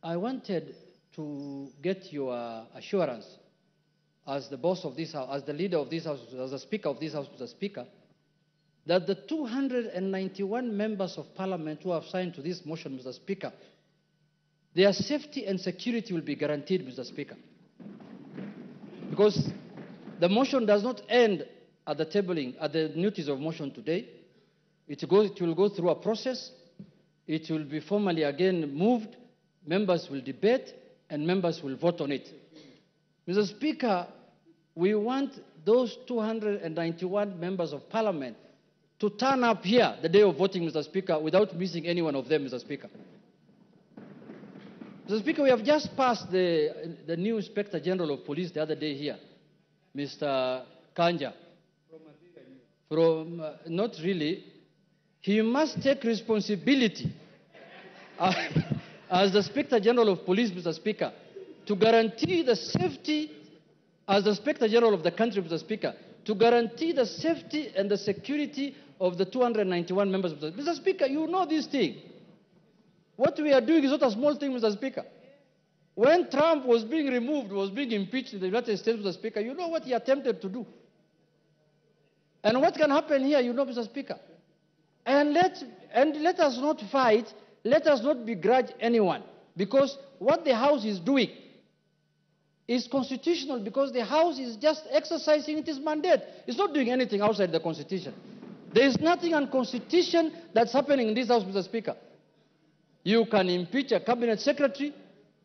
I wanted to get your assurance as the boss of this House, as the leader of this House, as the Speaker of this House, the Speaker, that the 291 members of Parliament who have signed to this motion, Mr. Speaker, their safety and security will be guaranteed, Mr. Speaker. Because the motion does not end at the tabling, at the notice of motion today. It will go through a process. It will be formally again moved. Members will debate, and members will vote on it. Mr. Speaker, we want those 291 members of Parliament to turn up here the day of voting, Mr. Speaker, without missing any one of them, Mr. Speaker. Mr. Speaker, we have just passed the new Inspector General of Police the other day here, Mr. Kanja. Not really. He must take responsibility as the Inspector General of Police, Mr. Speaker, to guarantee the safety, as the Inspector General of the country, Mr. Speaker, to guarantee the safety and the security of the 291 members. Mr. Speaker, you know this thing. What we are doing is not a small thing, Mr. Speaker. When Trump was being removed, was being impeached in the United States, Mr. Speaker, you know what he attempted to do. And what can happen here, you know, Mr. Speaker. And let us not fight, let us not begrudge anyone, because what the House is doing is constitutional, because the House is just exercising its mandate. It's not doing anything outside the Constitution. There is nothing unconstitutional that's happening in this House, Mr. Speaker. You can impeach a cabinet secretary,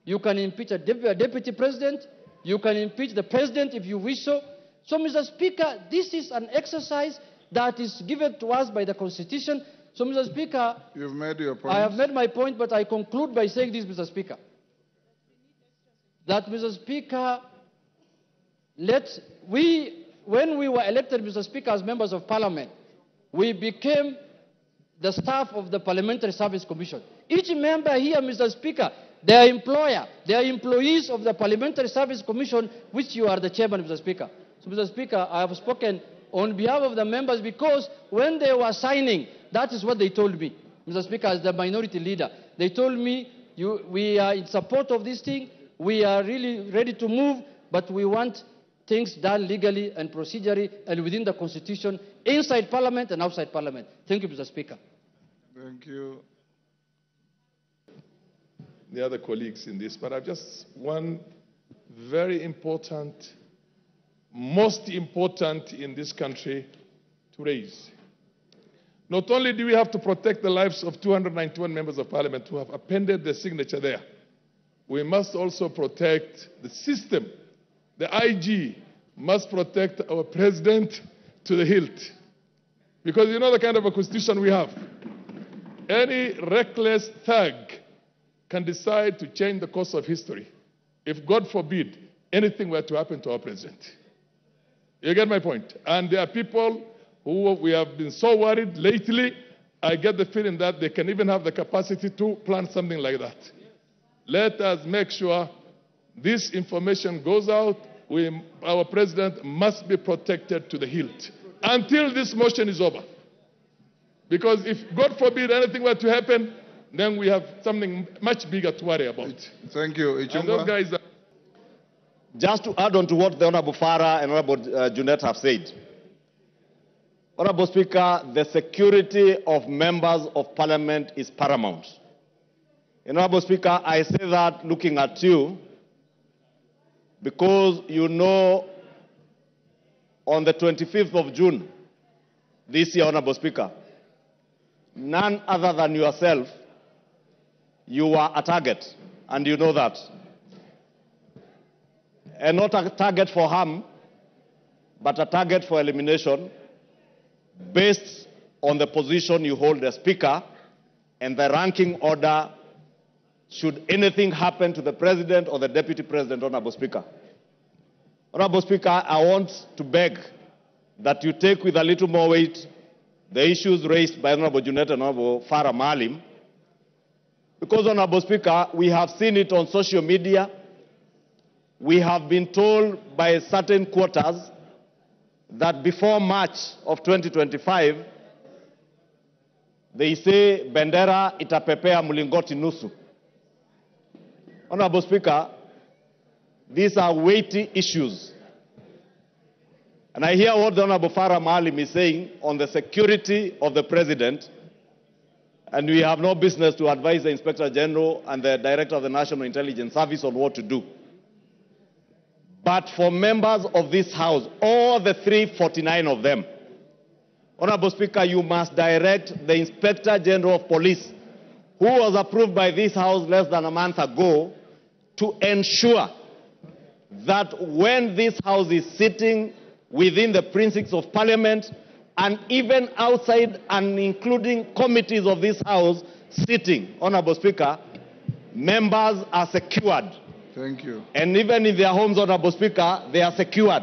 you can impeach a deputy president, you can impeach the president if you wish so. So, Mr. Speaker, this is an exercise that is given to us by the Constitution. So, Mr. Speaker, you've made your point. I have made my point, but I conclude by saying this, Mr. Speaker, that, Mr. Speaker, when we were elected, Mr. Speaker, as members of Parliament, we became the staff of the Parliamentary Service Commission. Each member here, Mr. Speaker, their employer, they are employees of the Parliamentary Service Commission, which you are the chairman, Mr. Speaker. So, Mr. Speaker, I have spoken on behalf of the members because when they were signing, that is what they told me. Mr. Speaker, as the minority leader, they told me, we are in support of this thing, we are really ready to move, but we want things done legally and procedurally and within the Constitution, inside Parliament and outside Parliament. Thank you, Mr. Speaker. Thank you. The other colleagues in this, but I've just one very important, most important in this country to raise. Not only do we have to protect the lives of 291 members of Parliament who have appended their signature there, we must also protect the system. The IG must protect our president to the hilt. Because you know the kind of a constitution we have. Any reckless thug can decide to change the course of history if, God forbid, anything were to happen to our president. You get my point? And there are people who we have been so worried lately, I get the feeling that they can even have the capacity to plan something like that. Let us make sure this information goes out. Our president must be protected to the hilt until this motion is over. Because if, God forbid, anything were to happen, then we have something much bigger to worry about. Thank you. And those guys are... Just to add on to what the Honorable Farah and Honorable Junet have said. Honorable Speaker, the security of members of Parliament is paramount. And Honorable Speaker, I say that looking at you, because you know on the 25th of June this year, Honorable Speaker, none other than yourself, you were a target, and you know that. And not a target for harm, but a target for elimination based on the position you hold as Speaker and the ranking order should anything happen to the President or the Deputy President, Honorable Speaker. Honorable Speaker, I want to beg that you take with a little more weight the issues raised by Honorable Junet and Honorable Farah Maalim, because, Honorable Speaker, we have seen it on social media. We have been told by certain quarters that before March of 2025, they say bendera itapepea mulingoti nusu. Honorable Speaker, these are weighty issues. And I hear what the Honorable Farah Maalim is saying on the security of the President, and we have no business to advise the Inspector General and the Director of the National Intelligence Service on what to do. But for members of this House, all the 349 of them, Honorable Speaker, you must direct the Inspector General of Police, who was approved by this House less than a month ago, to ensure that when this House is sitting within the precincts of Parliament and even outside and including committees of this House sitting, Honorable Speaker, members are secured. Thank you. And even in their homes, Honorable Speaker, they are secured.